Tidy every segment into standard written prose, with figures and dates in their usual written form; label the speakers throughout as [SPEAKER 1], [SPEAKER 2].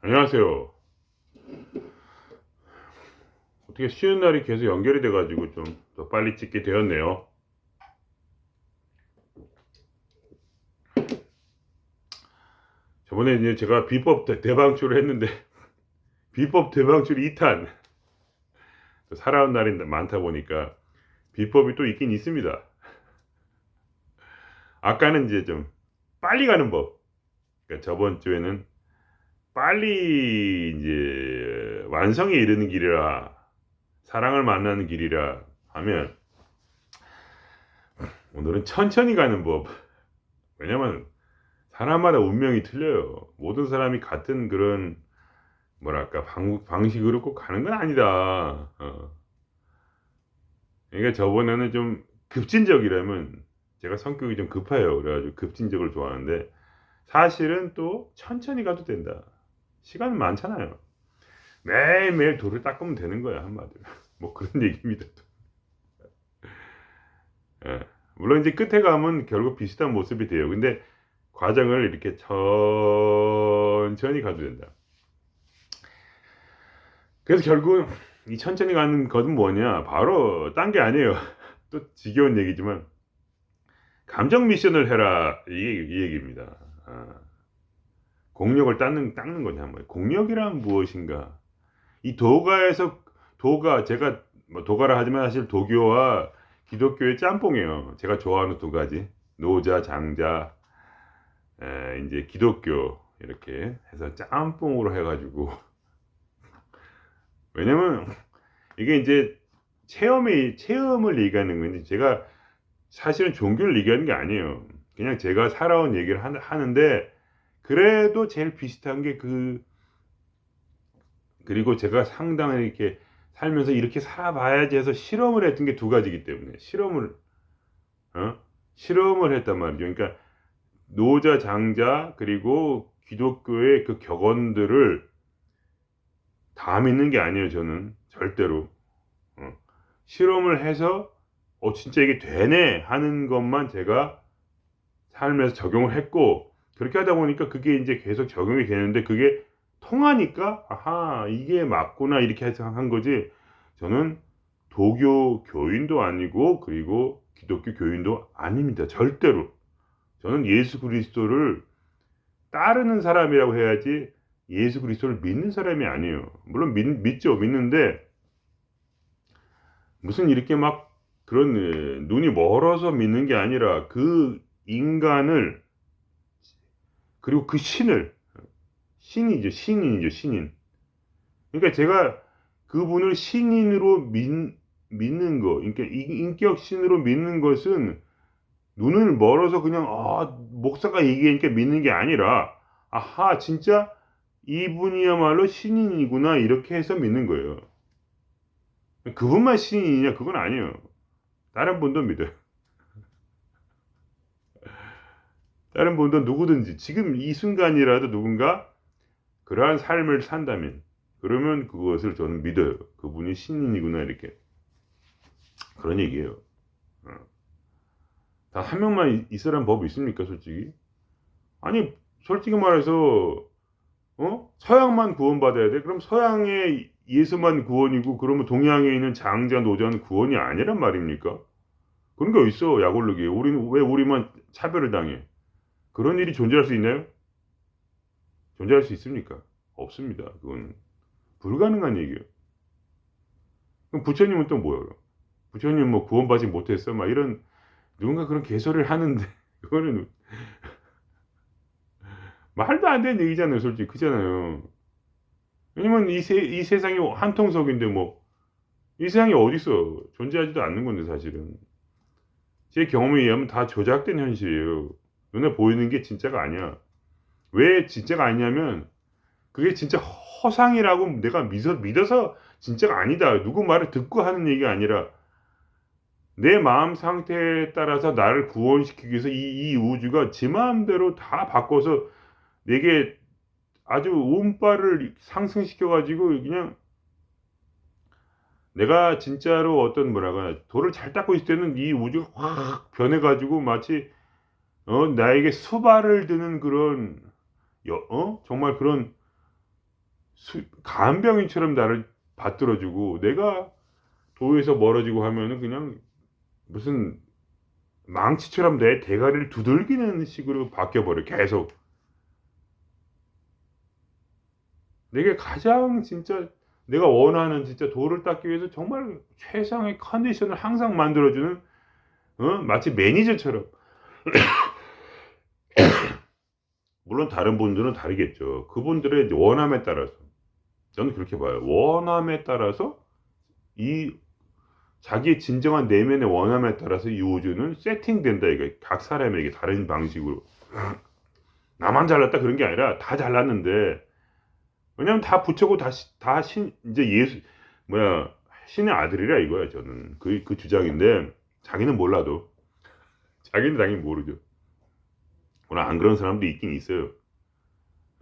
[SPEAKER 1] 안녕하세요. 어떻게 쉬는 날이 계속 연결이 돼 가지고 좀 더 빨리 찍게 되었네요. 저번에 이제 제가 비법 대방출을 했는데 비법 대방출 2탄 탄. 살아온 날이 많다 보니까 비법이 또 있긴 있습니다. 아까는 이제 좀 빨리 가는 법. 그러니까 저번 주에는 빨리 이제 완성에 이르는 길이라, 사랑을 만나는 길이라 하면, 오늘은 천천히 가는 법. 왜냐면 사람마다 운명이 틀려요. 모든 사람이 같은 그런 뭐랄까 방식으로 꼭 가는 건 아니다. 그러니까 저번에는 좀 급진적이라면, 제가 성격이 좀 급해요. 그래가지고 급진적을 좋아하는데, 사실은 또 천천히 가도 된다. 시간 많잖아요. 매일매일 돌을 닦으면 되는 거야, 한마디로. 뭐 그런 얘기입니다. 예. 물론 이제 끝에 가면 결국 비슷한 모습이 돼요. 근데 과정을 이렇게 천천히 가도 된다. 그래서 결국 이 천천히 가는 것은 뭐냐? 바로 딴 게 아니에요. 또 지겨운 얘기지만 감정 미션을 해라, 이 얘기입니다. 공력을 닦는 거냐 뭐. 공력이란 무엇인가? 이 도가에서, 도가, 제가 뭐 도가라 하지만 사실 도교와 기독교의 짬뽕이에요. 제가 좋아하는 두 가지: 노자, 장자, 이제 기독교, 이렇게 해서 짬뽕으로 해가지고. 왜냐면 이게 이제 체험을 얘기하는 건지, 제가 사실은 종교를 얘기하는 게 아니에요. 그냥 제가 살아온 얘기를 하는데, 그래도 제일 비슷한 게 그리고 제가 상당히 이렇게 살면서 이렇게 살아봐야지 해서 실험을 했던 게 두 가지이기 때문에, 어? 실험을 했단 말이죠. 그러니까 노자, 장자, 그리고 기독교의 그 격언들을 다 믿는 게 아니에요, 저는. 절대로. 어. 실험을 해서 진짜 이게 되네 하는 것만 제가 삶에서 적용을 했고, 그렇게 하다 보니까 그게 이제 계속 적용이 되는데, 그게 통하니까 '아하, 이게 맞구나.' 이렇게 해서 한 거지. 저는 도교 교인도 아니고, 그리고 기독교 교인도 아닙니다, 절대로. 저는 예수 그리스도를 따르는 사람이라고 해야지, 예수 그리스도를 믿는 사람이 아니에요. 물론 믿죠. 믿는데 무슨 이렇게 막 그런, 눈이 멀어서 믿는 게 아니라, 그 인간을, 그리고 그 신을, 신이죠. 신인이죠. 신인. 그러니까 제가 그분을 신인으로 믿는 거, 그러니까 인격 신으로 믿는 것은, 눈을 멀어서 그냥 목사가 얘기하니까 믿는 게 아니라, 아하, 진짜 이분이야말로 신인이구나, 이렇게 해서 믿는 거예요. 그분만 신인이냐? 그건 아니에요. 다른 분도 믿어요. 다른 분도 누구든지 지금 이 순간이라도 누군가 그러한 삶을 산다면, 그러면 그것을 저는 믿어요. 그분이 신인이구나, 이렇게. 그런 얘기예요. 어. 단 한 명만 있으란 법이 있습니까, 솔직히? 아니, 솔직히 말해서 서양만 구원받아야 돼? 그럼 서양의 예수만 구원이고, 그러면 동양에 있는 장자, 노자는 구원이 아니란 말입니까? 그런 게 어딨어, 약 올르기에. 왜 우리만 차별을 당해? 그런 일이 존재할 수 있나요? 존재할 수 있습니까? 없습니다. 그건 불가능한 얘기예요. 그럼 부처님은 또 뭐예요? 부처님 뭐 구원받지 못했어? 막 이런, 누군가 그런 개소리를 하는데, 그거는 말도 안 되는 얘기잖아요, 솔직히. 그잖아요. 왜냐면 이 세상이 한통속인데, 뭐, 이 세상이 어딨어. 존재하지도 않는 건데, 사실은. 제 경험에 의하면 다 조작된 현실이에요. 눈에 보이는 게 진짜가 아니야. 왜 진짜가 아니냐면, 그게 진짜 허상이라고 내가 믿어서 진짜가 아니다, 누구 말을 듣고 하는 얘기가 아니라, 내 마음 상태에 따라서 나를 구원시키기 위해서 이 우주가 지 마음대로 다 바꿔서 내게 아주 운빨을 상승시켜 가지고, 그냥 내가 진짜로 어떤, 뭐라고, 돌을 잘 닦고 있을 때는 이 우주가 확 변해 가지고, 마치 나에게 수발을 드는 그런, 정말 그런 간병인처럼 나를 받들어주고 내가 도에서 멀어지고 하면은 그냥 무슨 망치처럼 내 대가리를 두들기는 식으로 바뀌어버려 계속. 내게 가장 진짜 내가 원하는 진짜 도를 닦기 위해서 정말 최상의 컨디션을 항상 만들어주는 마치 매니저처럼. 물론 다른 분들은 다르겠죠. 그분들의 원함에 따라서 저는 그렇게 봐요. 원함에 따라서 이 자기의 진정한 내면의 원함에 따라서 이 우주는 세팅된다 이거. 각 사람에게 다른 방식으로. 나만 잘났다 그런 게 아니라 다 잘났는데 왜냐면 다 부처고 다 이제 예수 뭐야 신의 아들이라 이거야 저는 그 주장인데 자기는 몰라도 자기는 당연히 모르죠. 물론 안 그런 사람도 있긴 있어요.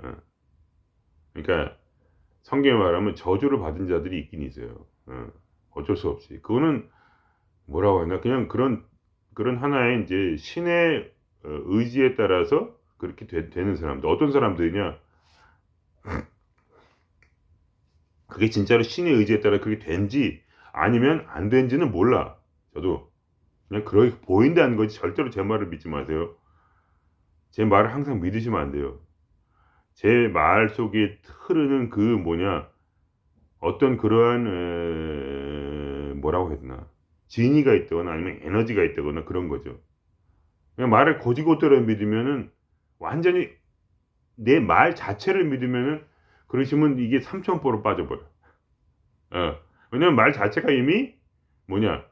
[SPEAKER 1] 어. 그러니까 성경에 말하면 저주를 받은 자들이 있긴 있어요. 어쩔 수 없이 그거는 뭐라고 하나 그냥 그런 하나의 이제 신의 의지에 따라서 그렇게 되는 사람들 어떤 사람들이냐 그게 진짜로 신의 의지에 따라 그게 된지 아니면 안 된지는 몰라. 저도 그냥 그렇게 보인다는 거지 절대로 제 말을 믿지 마세요. 제 말을 항상 믿으시면 안 돼요. 제 말 속에 흐르는 그 뭐냐 어떤 그러한 뭐라고 해야 되나 진의가 있다거나 아니면 에너지가 있다거나 그런 거죠. 그냥 말을 곧이곧대로 믿으면은 완전히 내 말 자체를 믿으면은 그러시면 이게 삼천포로 빠져버려. 왜냐면 말 자체가 이미 뭐냐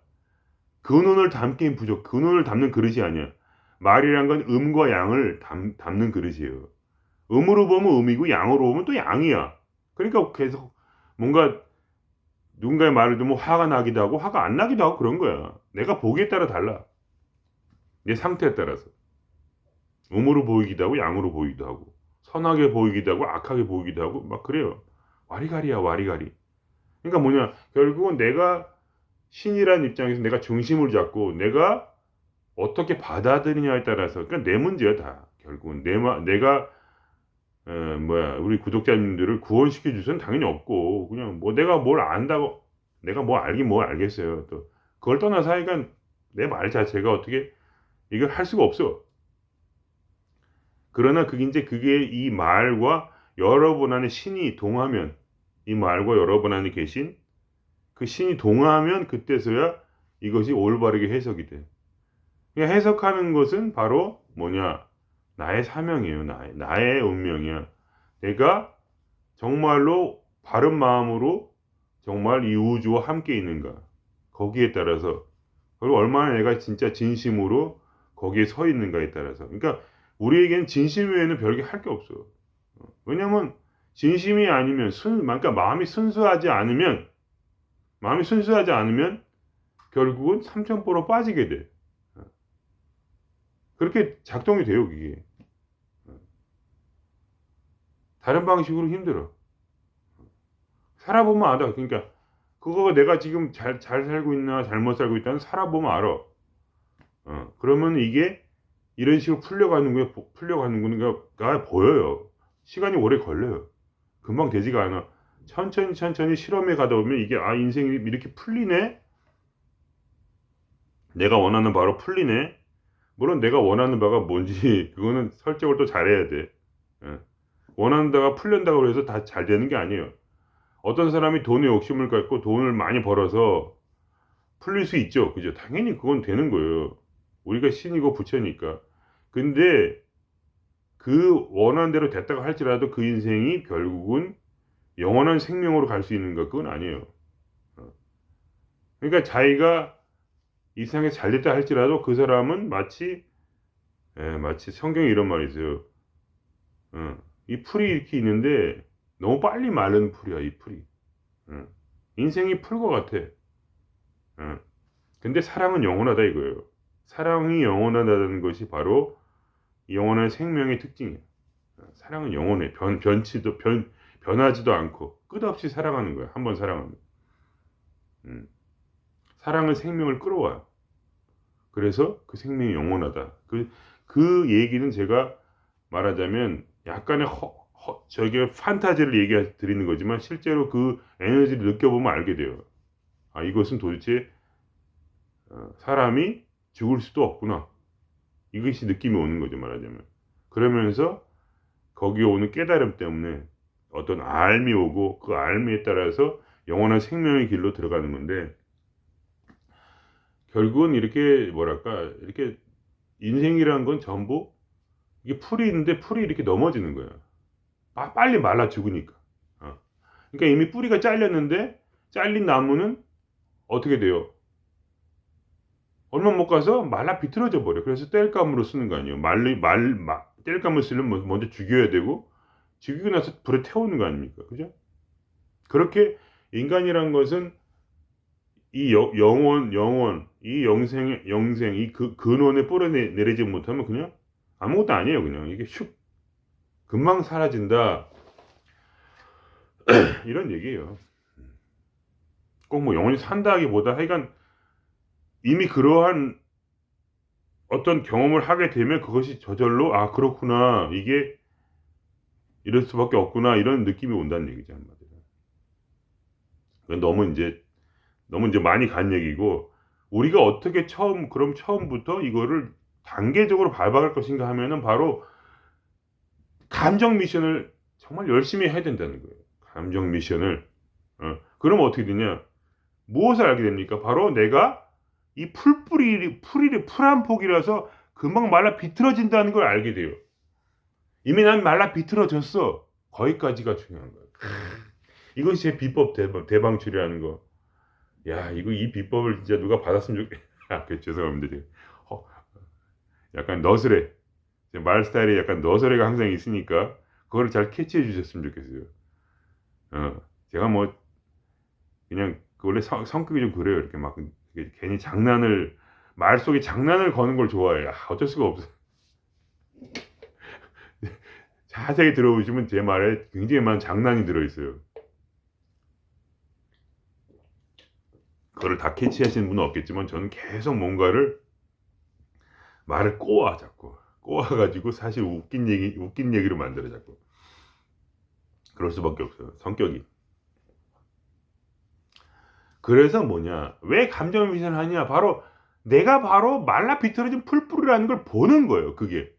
[SPEAKER 1] 근원을 담긴 부족 근원을 담는 그릇이 아니야. 말이란 건 음과 양을 담는 그릇이에요. 음으로 보면 음이고 양으로 보면 또 양이야. 그러니까 계속 뭔가 누군가의 말을 듣면 화가 나기도 하고 화가 안 나기도 하고 그런 거야. 내가 보기에 따라 달라. 내 상태에 따라서. 음으로 보이기도 하고 양으로 보이기도 하고 선하게 보이기도 하고 악하게 보이기도 하고 막 그래요. 와리가리야 와리가리. 그러니까 뭐냐 결국은 내가 신이라는 입장에서 내가 중심을 잡고 내가 어떻게 받아들이냐에 따라서 그러니까 내 문제야 다 결국은 내가 뭐야 우리 구독자님들을 구원시켜 줄 수는 당연히 없고 그냥 뭐 내가 뭘 안다고 내가 뭐 알긴 뭘 알겠어요. 또 그걸 떠나서 하여간 내 말 자체가 어떻게 이걸 할 수가 없어. 그러나 그게 이 말과 여러분 안에 신이 동하면 이 말과 여러분 안에 계신 그 신이 동하면 그때서야 이것이 올바르게 해석이 돼. 그러니까 해석하는 것은 바로 뭐냐 나의 사명이에요. 나의 운명이야. 내가 정말로 바른 마음으로 정말 이 우주와 함께 있는가 거기에 따라서 그리고 얼마나 내가 진짜 진심으로 거기에 서 있는가에 따라서 그러니까 우리에게는 진심 외에는 별게 할 게 없어. 왜냐면 진심이 아니면 그러니까 마음이 순수하지 않으면 결국은 삼천포로 빠지게 돼. 그렇게 작동이 돼요 그게. 다른 방식으로 힘들어. 살아보면 알아. 그러니까 그거가 내가 지금 잘 살고 있나 잘못 살고 있다는 살아보면 알아. 그러면 이게 이런 식으로 풀려가는구나가 보여요. 시간이 오래 걸려요. 금방 되지가 않아. 천천히 실험에 가다 보면 이게 인생이 이렇게 풀리네. 내가 원하는 바로 풀리네. 물론 내가 원하는 바가 뭔지 그거는 설정을 또 잘해야 돼. 예. 원하는 바가 풀린다고 해서 다 잘 되는 게 아니에요. 어떤 사람이 돈에 욕심을 갖고 돈을 많이 벌어서 풀릴 수 있죠. 그죠? 당연히 그건 되는 거예요. 우리가 신이고 부처니까. 근데 그 원하는 대로 됐다고 할지라도 그 인생이 결국은 영원한 생명으로 갈 수 있는가? 그건 아니에요. 그러니까 자기가 이 세상에 잘 됐다 할지라도 그 사람은 마치 성경에 이런 말이 있어요. 이 풀이 이렇게 있는데 너무 빨리 마른 풀이야, 이 풀이. 인생이 풀과 같아. 근데 사랑은 영원하다 이거예요. 사랑이 영원하다는 것이 바로 영원한 생명의 특징이에요. 사랑은 영원해. 변하지도 않고 끝없이 사랑하는 거야. 한번 사랑하면. 사랑은 생명을 끌어와요. 그래서 그 생명이 영원하다. 그 얘기는 제가 말하자면 약간의 저게 판타지를 얘기해 드리는 거지만 실제로 그 에너지를 느껴보면 알게 돼요. 아, 이것은 도대체 사람이 죽을 수도 없구나. 이것이 느낌이 오는 거죠, 말하자면. 그러면서 거기에 오는 깨달음 때문에 어떤 알미 오고 그 알미에 따라서 영원한 생명의 길로 들어가는 건데, 결국은 이렇게 뭐랄까, 이렇게 인생이란 건 전부 이게 풀이 있는데 풀이 이렇게 넘어지는 거야. 빨리 말라 죽으니까. 어. 그러니까 이미 뿌리가 잘렸는데 잘린 나무는 어떻게 돼요? 얼마 못 가서 말라 비틀어져 버려. 그래서 땔감으로 쓰는 거 아니에요. 땔감을 쓰려면 먼저 죽여야 되고, 죽이고 나서 불에 태우는 거 아닙니까? 그죠? 그렇게 인간이란 것은 이 영원, 이 영생, 이 근원에 뿌려내리지 못하면 그냥 아무것도 아니에요. 그냥 이게 슉 금방 사라진다. 이런 얘기예요. 꼭 뭐 영원히 산다기보다 하여간 이미 그러한 어떤 경험을 하게 되면 그것이 저절로 아, 그렇구나, 이게 이럴 수밖에 없구나, 이런 느낌이 온다는 얘기죠, 한마디로. 너무 이제 많이 간 얘기고, 우리가 어떻게 그럼 처음부터 이거를 단계적으로 밟아갈 것인가 하면은 바로 감정 미션을 정말 열심히 해야 된다는 거예요. 감정 미션을. 그러면 어떻게 되냐? 무엇을 알게 됩니까? 바로 내가 이 풀 한 폭이라서 금방 말라 비틀어진다는 걸 알게 돼요. 이미 난 말라 비틀어졌어. 거기까지가 중요한 거예요. 이것이 제 비법 대방출이라는 거. 야, 이 비법을 진짜 누가 받았으면 아, 죄송합니다. 지금. 약간 너스레. 말 스타일이 약간 너스레가 항상 있으니까 그거를 잘 캐치해 주셨으면 좋겠어요. 제가 뭐 그냥 원래 성격이 좀 그래요. 이렇게 막 괜히 말 속에 장난을 거는 걸 좋아해요. 어쩔 수가 없어. 자세히 들어보시면 제 말에 굉장히 많은 장난이 들어있어요. 그거를 다 캐치하시는 분은 없겠지만 저는 계속 뭔가를 말을 자꾸 꼬아가지고 사실 웃긴 얘기로 만들어 자꾸. 그럴 수밖에 없어요. 성격이. 그래서 뭐냐? 왜 감정 미션을 하냐? 내가 바로 말라 비틀어진 풀뿌리라는 걸 보는 거예요. 그게.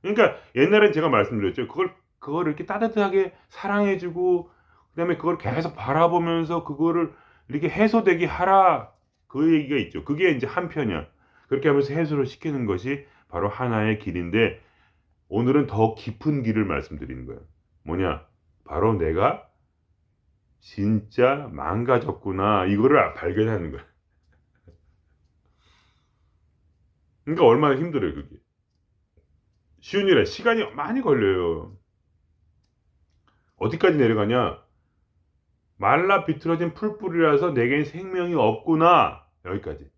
[SPEAKER 1] 그러니까 옛날엔 제가 말씀드렸죠. 그걸 이렇게 따뜻하게 사랑해주고, 그다음에 그걸 계속 바라보면서 그거를 이렇게 해소되게 하라. 그 얘기가 있죠. 그게 이제 한편이야. 그렇게 하면서 해소를 시키는 것이 바로 하나의 길인데, 오늘은 더 깊은 길을 말씀드리는 거예요. 뭐냐? 바로 내가 진짜 망가졌구나, 이거를 발견하는 거야. 그러니까 얼마나 힘들어요, 그게. 쉬운 일에 시간이 많이 걸려요. 어디까지 내려가냐? 말라 비틀어진 풀뿌리라서 내겐 생명이 없구나. 여기까지.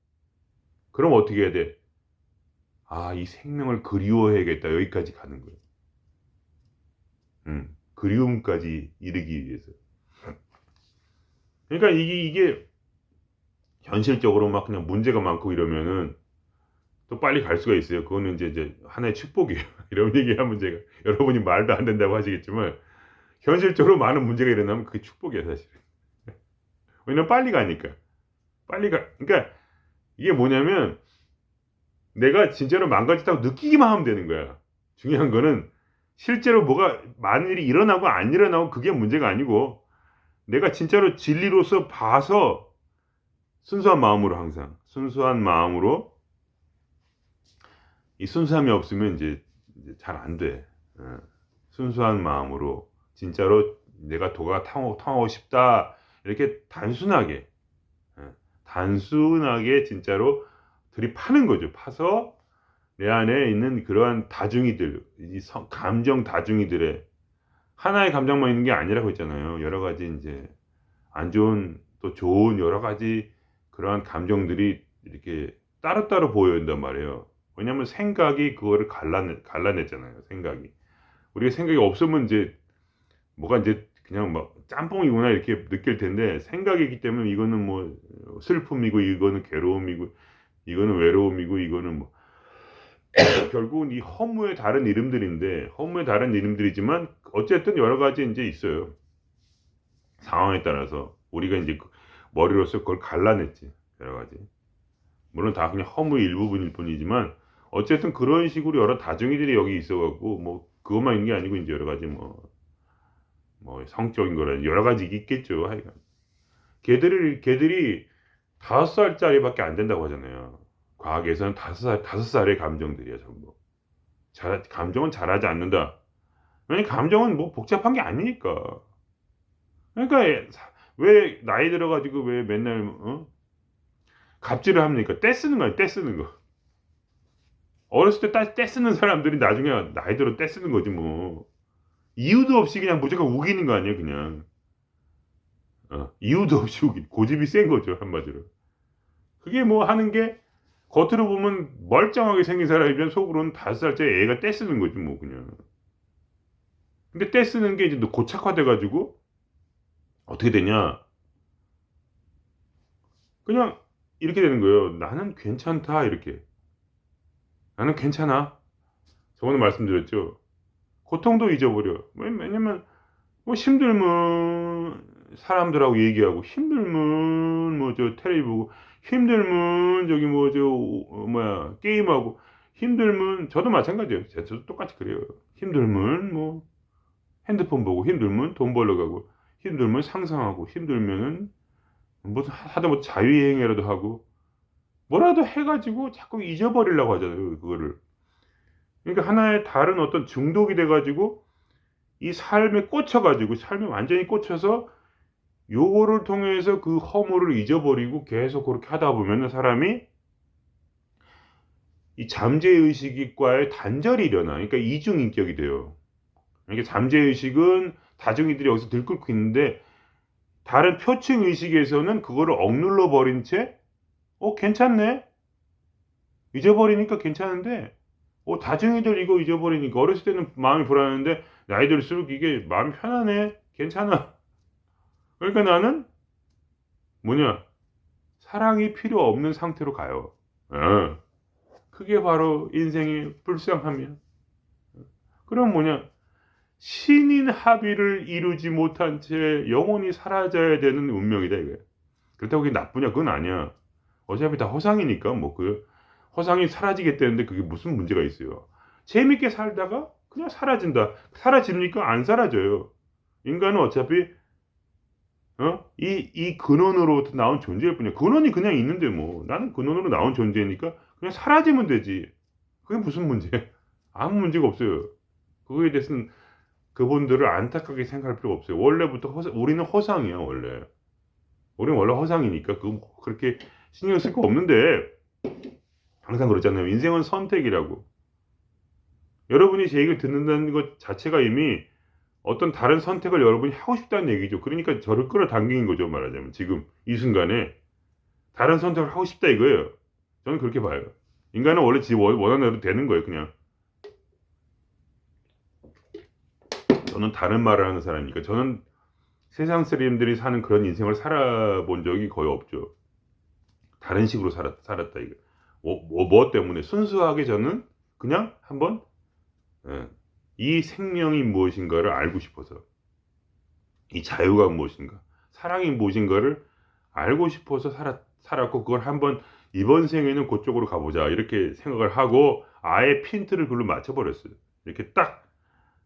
[SPEAKER 1] 그럼 어떻게 해야 돼? 아, 이 생명을 그리워해야겠다. 여기까지 가는 거예요. 그리움까지 이르기 위해서. 그러니까 이게 현실적으로 막 그냥 문제가 많고 이러면은 또 빨리 갈 수가 있어요. 그거는 이제 하나의 축복이에요. 이런 얘기하면 제가 여러분이 말도 안 된다고 하시겠지만, 현실적으로 많은 문제가 일어나면 그게 축복이야, 사실. 왜냐면 빨리 가니까. 그러니까 이게 뭐냐면 내가 진짜로 망가졌다고 느끼기만 하면 되는 거야. 중요한 거는 실제로 뭐가 많은 일이 일어나고 안 일어나고 그게 문제가 아니고, 내가 진짜로 진리로서 봐서 순수한 마음으로, 항상 순수한 마음으로, 이 순수함이 없으면 이제 잘 안 돼. 순수한 마음으로 진짜로 내가 도가 통하고 싶다, 이렇게 단순하게 진짜로 들이파는 거죠. 파서 내 안에 있는 그러한 다중이들, 감정 다중이들의 하나의 감정만 있는 게 아니라고 했잖아요. 여러 가지 이제 안 좋은 또 좋은 여러 가지 그러한 감정들이 이렇게 따로따로 보여야 된단 말이에요. 왜냐하면 생각이 그거를 갈라냈잖아요. 우리가 생각이 없으면 이제 뭐가 이제 그냥 막 짬뽕이구나 이렇게 느낄 텐데, 생각이기 때문에 이거는 뭐 슬픔이고, 이거는 괴로움이고, 이거는 외로움이고, 이거는 뭐 결국은 이 허무의 다른 이름들인데 허무의 다른 이름들이지만 어쨌든 여러 가지 인제 있어요. 상황에 따라서 우리가 인제 그 머리로써 그걸 갈라냈지 여러 가지. 물론 다 그냥 허무의 일부분일 뿐이지만 어쨌든 그런 식으로 여러 다중이들이 여기 있어 갖고 뭐 그것만 있는 게 아니고 인제 여러 가지 뭐 성적인 거라든지 여러 가지 있겠죠 하여간. 걔들이 5 살짜리밖에 안 된다고 하잖아요. 과학에서는 5 살의 감정들이야 전부. 감정은 자라지 않는다. 왜냐면 감정은 뭐 복잡한 게 아니니까. 그러니까 왜 나이 들어 가지고 왜 맨날 갑질을 합니까? 떼쓰는 거야 떼쓰는 거. 어렸을 때 떼쓰는 사람들이 나중에 나이 들어 떼쓰는 거지 뭐. 이유도 없이 그냥 무조건 우기는 거 아니에요 그냥. 이유도 없이 고집이 센 거죠 한마디로. 그게 뭐 하는 게 겉으로 보면 멀쩡하게 생긴 사람이면 속으로는 5 살짜리 애가 떼쓰는 거지 뭐 그냥. 근데 떼쓰는 게 이제 또 고착화돼 가지고 어떻게 되냐. 그냥 이렇게 되는 거예요. "나는 괜찮다." 이렇게. "나는 괜찮아." 저번에 말씀드렸죠. 고통도 잊어버려. 왜냐면 뭐 힘들면 사람들하고 얘기하고 힘들면 뭐 저 텔레비 보고 힘들면 저기 뭐 저 뭐야 게임하고 힘들면 저도 마찬가지예요. 저도 똑같이 그래요. 힘들면 뭐 핸드폰 보고 힘들면 돈 벌러 가고 힘들면 상상하고 힘들면은 무슨 하다못해 자유여행이라도 하고 뭐라도 해 가지고 자꾸 잊어버리려고 하잖아요 그거를. 그러니까 하나의 다른 어떤 중독이 돼 가지고 이 삶에 꽂혀 가지고 삶에 완전히 꽂혀서 요거를 통해서 그 허물을 잊어버리고 계속 그렇게 하다 보면은 사람이 이 잠재 의식과의 단절이 일어나. 그러니까 이중 인격이 돼요. 그러니까 잠재 의식은 다중이들이 여기서 들끓고 있는데 다른 표층 의식에서는 그거를 억눌러 버린 채 '괜찮네. 잊어버리니까 괜찮은데 다중이들 이거 잊어버리니까' 어렸을 때는 마음이 불안했는데 나이 들수록 이게 '마음이 편하네. 괜찮아.' 그러니까 나는 뭐냐 사랑이 필요 없는 상태로 가요. 예. 그게 바로 인생의 불쌍함이야. 그럼 뭐냐 신인 합의를 이루지 못한 채 영원히 사라져야 되는 운명이다 이거야. 그렇다고 그게 나쁘냐? 그건 아니야. 어차피 다 허상이니까 뭐 허상이 사라지겠다는데 그게 무슨 문제가 있어요. 재밌게 살다가 그냥 사라진다. 사라집니까? 안 사라져요. 인간은 어차피 이 근원으로부터 나온 존재일 뿐이야. 근원이 그냥 있는데 뭐 나는 근원으로 나온 존재니까 그냥 사라지면 되지. 그게 무슨 문제야. 아무 문제가 없어요. 그거에 대해서는 그분들을 안타깝게 생각할 필요가 없어요. 원래부터 우리는 허상이야 원래. 우리는 원래 허상이니까 그렇게 신경 쓸 거 없는데 항상 그러잖아요. 인생은 선택이라고. 여러분이 제 얘기를 듣는다는 것 자체가 이미 어떤 다른 선택을 여러분이 하고 싶다는 얘기죠. 그러니까 저를 끌어당기는 거죠 말하자면 지금 이 순간에. 다른 선택을 하고 싶다 이거예요. 저는 그렇게 봐요. 인간은 원래 지 원하는 대로 되는 거예요 그냥. 저는 다른 말을 하는 사람이니까. 저는 세상 사람들이 사는 그런 인생을 살아본 적이 거의 없죠. 다른 식으로 살았다 이거. 뭐 때문에 순수하게 저는 그냥 한번 이 생명이 무엇인가를 알고 싶어서 이 자유가 무엇인가 사랑이 무엇인가를 알고 싶어서 살았고 그걸 한번 '이번 생에는 고쪽으로 가 보자.' 이렇게 생각을 하고 아예 핀트를 그걸로 맞춰 버렸어요. 이렇게 딱.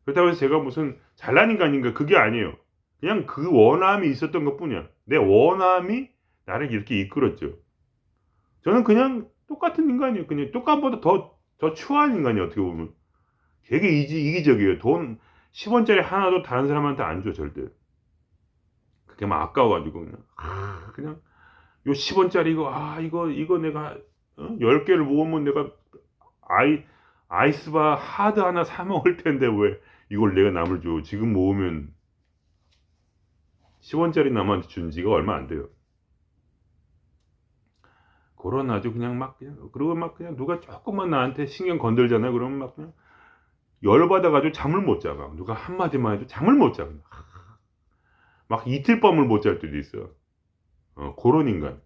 [SPEAKER 1] 그렇다고 해서 제가 무슨 잘난 인간인가 그게 아니에요. 그냥 그 원함이 있었던 것뿐이야. 내 원함이 나를 이렇게 이끌었죠. 저는 그냥 똑같은 인간이에요. 그냥 똑같보다 더 추한 인간이에요 어떻게 보면. 되게 이기적이에요. 돈 10 원짜리 하나도 다른 사람한테 안 줘 절대. 그게 막 아까워 가지고 그냥 요 10 원짜리 이거 내가 10 개를 모으면 내가 아이스바 하드 하나 사 먹을 텐데 왜 이걸 내가 남을 줘. 지금 모으면 10 원짜리 남한테 준 지가 얼마 안 돼요. 그런 아주 그냥 그리고 막 그냥 누가 쪼끔만 나한테 신경 건들잖아요. 그러면 막 그냥 열받아 가지고 잠을 못 자 막. 누가 한마디만 해도 잠을 못 자 그냥. 막 이틀 밤을 못 잘 때도 있어요. 고런 인간.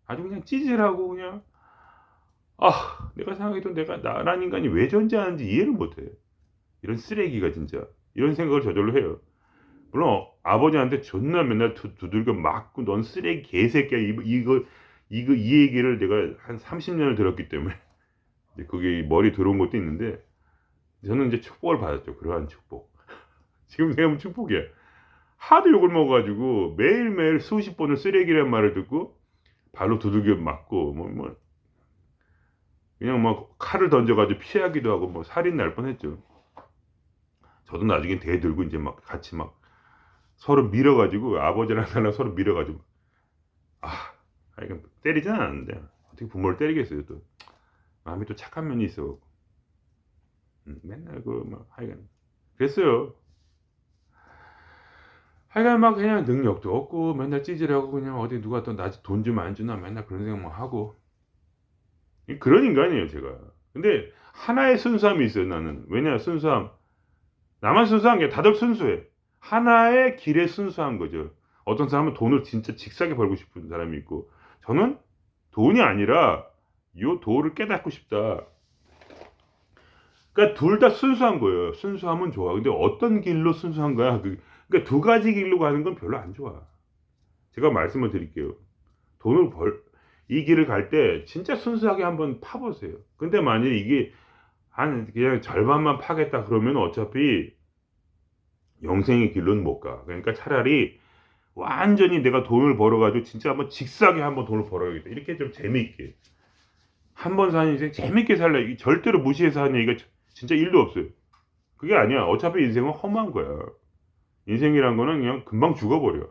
[SPEAKER 1] 아주 그냥 찌질하고 그냥 내가 생각해도 내가 나란 인간이 왜 존재하는지 이해를 못해. 이런 쓰레기가 진짜. 이런 생각을 저절로 해요. 물론 아버지한테 존나 맨날 두들겨 맞고 넌 쓰레기 개새끼야 이 얘기를 내가 한 30년을 들었기 때문에 이제 그게 머리 들어온 것도 있는데 저는 이제 축복을 받았죠. 그러한 축복. 지금 생각하면 축복이야. 하도 욕을 먹어가지고 매일매일 수십 번을 쓰레기란 말을 듣고 발로 두들겨 맞고 그냥 막 칼을 던져가지고 피하기도 하고 뭐 살인 날 뻔했죠. 저도 나중에 대 들고 이제 막 같이 막 서로 밀어가지고 아버지랑 나랑 서로 밀어가지고 이건 때리진 않았는데 어떻게 부모를 때리겠어요. 또 마음이 또 착한 면이 있어. 맨날 하여간 그랬어요. 하여간 막 그냥 능력도 없고 맨날 찌질하고 그냥 어디 누가 또 나 돈 좀 안 주나 맨날 그런 생각만 하고 그런 인간이에요 제가. 근데 하나의 순수함이 있어요 나는. 왜냐 순수함. 나만 순수한 게 다들 순수해. 하나의 길에 순수한 거죠. 어떤 사람은 돈을 진짜 직사게 벌고 싶은 사람이 있고 저는 돈이 아니라 요 도를 깨닫고 싶다. 그러니까 둘 다 순수한 거예요. 순수함은 좋아. 근데 어떤 길로 순수한 거야? 그러니까 두 가지 길로 가는 건 별로 안 좋아. 제가 말씀을 드릴게요. 이 길을 갈 때 진짜 순수하게 한번 파보세요. 근데 만약에 이게 그냥 절반만 파겠다 그러면 어차피 영생의 길로는 못 가. 그러니까 차라리 완전히 내가 돈을 벌어가지고 진짜 한번 직사게 한번 돈을 벌어야겠다. 이렇게 좀 재미있게. 한 번 사는 인생 재밌게 살래. 절대로 무시해서 하는 얘기가 진짜 일도 없어요. 그게 아니야. 어차피 인생은 험한 거야. 인생이란 거는 그냥 금방 죽어버려.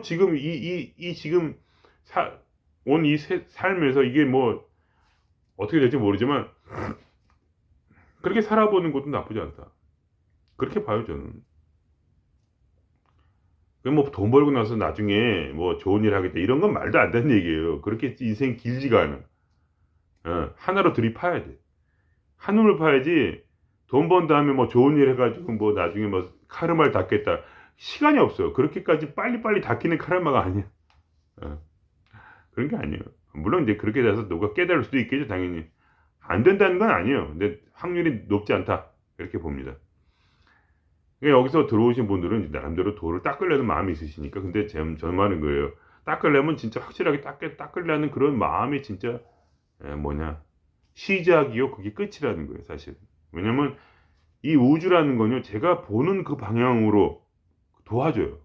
[SPEAKER 1] 지금 지금 온 이 삶에서 이게 뭐 어떻게 될지 모르지만 그렇게 살아보는 것도 나쁘지 않다. 그렇게 봐요 저는. 뭐 돈 벌고 나서 나중에 뭐 좋은 일 하겠다 이런 건 말도 안 되는 얘기예요. 그렇게 인생 길지가 않아. 하나로 들이파야 돼. 한눈을 파야지. 돈 번 다음에 뭐 좋은 일 해가지고 뭐 나중에 뭐 카르마를 닦겠다. 시간이 없어요. 그렇게까지 빨리빨리 닦이는 카르마가 아니야. 그런 게 아니에요. 물론 이제 그렇게 돼서 누가 깨달을 수도 있겠죠, 당연히. 안 된다는 건 아니에요. 근데 확률이 높지 않다. 이렇게 봅니다. 그러니까 여기서 들어오신 분들은 이제 나름대로 도를 닦으려는 마음이 있으시니까. 근데 제 말은 그래요. 닦으려면 진짜 확실하게 닦으려는 그런 마음이 진짜 시작이요. 그게 끝이라는 거예요, 사실. 왜냐면 이 우주라는 건요, 제가 보는 그 방향으로 도와줘요.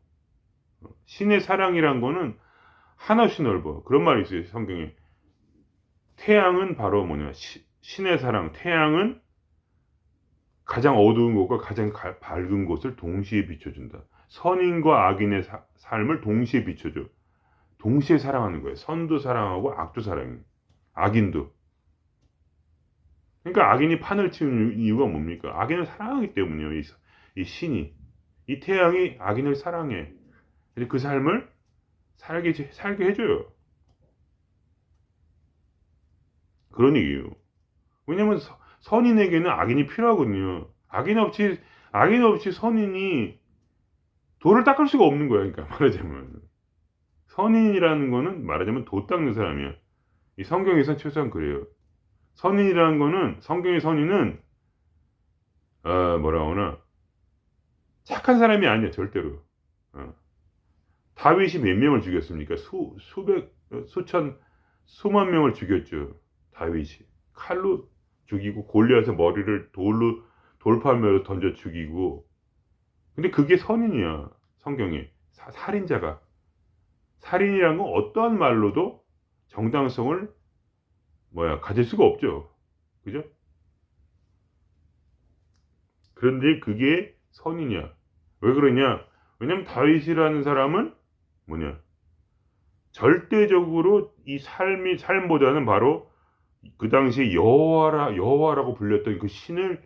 [SPEAKER 1] 신의 사랑이란 거는 한없이 넓어. 그런 말이 있어요, 성경에. 태양은 바로 신의 사랑. 태양은 가장 어두운 곳과 가장 밝은 곳을 동시에 비춰준다. 선인과 악인의 삶을 동시에 비춰줘. 동시에 사랑하는 거예요. 선도 사랑하고 악도 사랑해. 악인도. 그러니까 악인이 판을 치는 이유가 뭡니까? 악인을 사랑하기 때문이에요. 이 신이. 이 태양이 악인을 사랑해. 그 삶을 살게 해줘요. 그런 얘기예요. 왜냐면 선인에게는 악인이 필요하거든요. 악인 없이 선인이 도를 닦을 수가 없는 거야. 그러니까 말하자면. 선인이라는 거는 말하자면 도 닦는 사람이야. 이 성경에선 최소한 그래요. 선인이라는 거는 성경의 선인은 뭐라 하나 착한 사람이 아니야 절대로. 다윗이 몇 명을 죽였습니까? 수만 명을 죽였죠. 다윗이 칼로 죽이고 골리앗의 머리를 돌팔매로 던져 죽이고. 근데 그게 선인이야. 성경에 살인이라는 건 어떠한 말로도 정당성을 가질 수가 없죠. 그죠? 그런데 그게 선이냐? 왜 그러냐? 왜냐면 다윗이라는 사람은 절대적으로 이 삶보다는 바로 그 당시에 여호와라고 불렸던 그 신을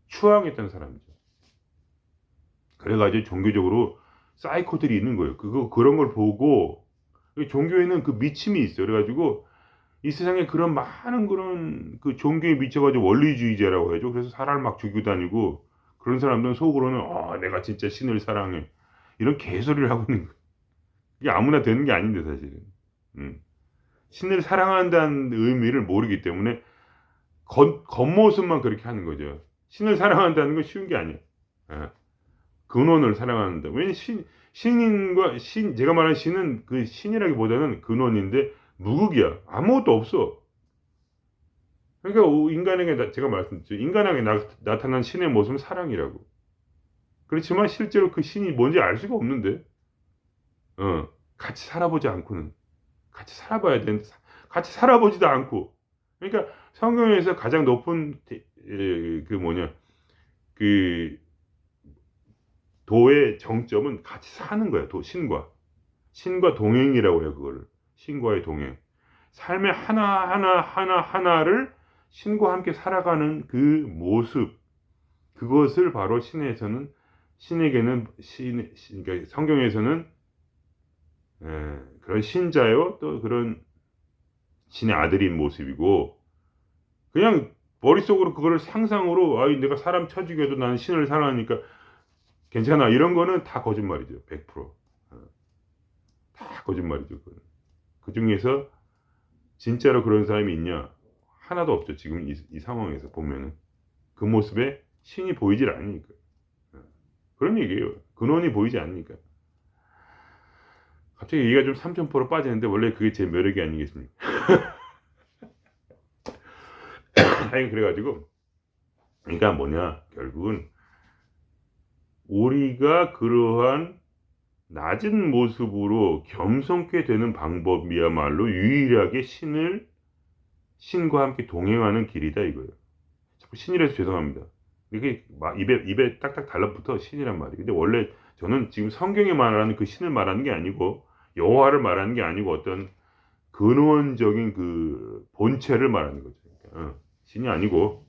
[SPEAKER 1] 추앙했던 사람이죠. 그래가지고 종교적으로 사이코들이 있는 거예요. 그런 걸 보고 종교에는 그 미침이 있어요. 그래가지고 이 세상에 그런 많은 그런 그 종교에 미쳐가지고 원리주의자라고 하죠. 그래서 사람을 막 죽이고 다니고 그런 사람들은 속으로는 내가 진짜 신을 사랑해 이런 개소리를 하고 있는 거예요. 이게 아무나 되는 게 아닌데 사실은. 신을 사랑한다는 의미를 모르기 때문에 겉모습만 그렇게 하는 거죠. 신을 사랑한다는 건 쉬운 게 아니에요. 예. 근원을 사랑한다. 왜냐면 신인과 제가 말하는 신은 그 신이라기보다는 근원인데 무극이야. 아무것도 없어. 그러니까 인간에게 제가 말씀드렸죠. 인간에게 나타난 신의 모습은 사랑이라고. 그렇지만 실제로 그 신이 뭔지 알 수가 없는데, 같이 살아보지 않고는, 같이 살아봐야 되는데, 같이 살아보지도 않고. 그러니까 성경에서 가장 높은 그 도의 정점은 같이 사는 거야. 신과 동행이라고 해요. 그거를 신과의 동행. 삶의 하나를 신과 함께 살아가는 그 모습, 그것을 바로 신에게는 그러니까 성경에서는 그런 신자요, 또 그런 신의 아들인 모습이고, 그냥 머릿속으로 그거를 상상으로 내가 사람 쳐 죽여도 나는 신을 사랑하니까 괜찮아, 이런 거는 다 거짓말이죠. 100%. 다 거짓말이죠. 그 중에서 진짜로 그런 사람이 있냐? 하나도 없죠. 지금 이 상황에서 보면은 그 모습에 신이 보이질 않으니까. 그런 얘기예요. 근원이 보이지 않으니까. 갑자기 얘기가 좀 삼천포로 빠지는데 원래 그게 제 매력이 아니겠습니까? 아니, 그래가지고 그러니까 뭐냐, 결국은 우리가 그러한 낮은 모습으로 겸손케 되는 방법이야말로 유일하게 신과 함께 동행하는 길이다, 이거예요. 자꾸 신이라서 죄송합니다. 이게 막 입에 딱딱 달라붙어, 신이란 말이. 근데 원래 저는 지금 성경에 말하는 그 신을 말하는 게 아니고, 여호와를 말하는 게 아니고, 어떤 근원적인 그 본체를 말하는 거죠. 그러니까, 신이 아니고,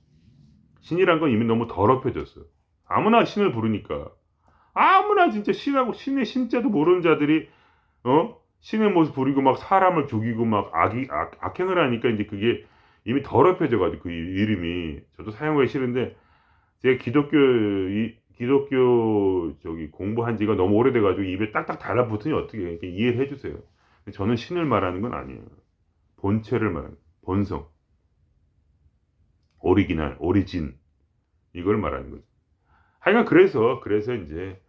[SPEAKER 1] 신이란 건 이미 너무 더럽혀졌어. 아무나 신을 부르니까. 아무나 진짜 신하고 신의 신자도 모르는 자들이 신의 모습 부리고 막 사람을 죽이고 막 악행을 하니까 이제 그게 이미 더럽혀져 가지고 그 이름이, 저도 사용하기 싫은데, 제가 기독교 저기 공부한 지가 너무 오래돼 가지고 입에 딱딱 달라붙으니 어떻게 해. 이해를 해 주세요. 저는 신을 말하는 건 아니에요. 본체를 말하는, 본성, 오리지널, 오리진, 이걸 말하는 거죠. 하여간 그래서 이제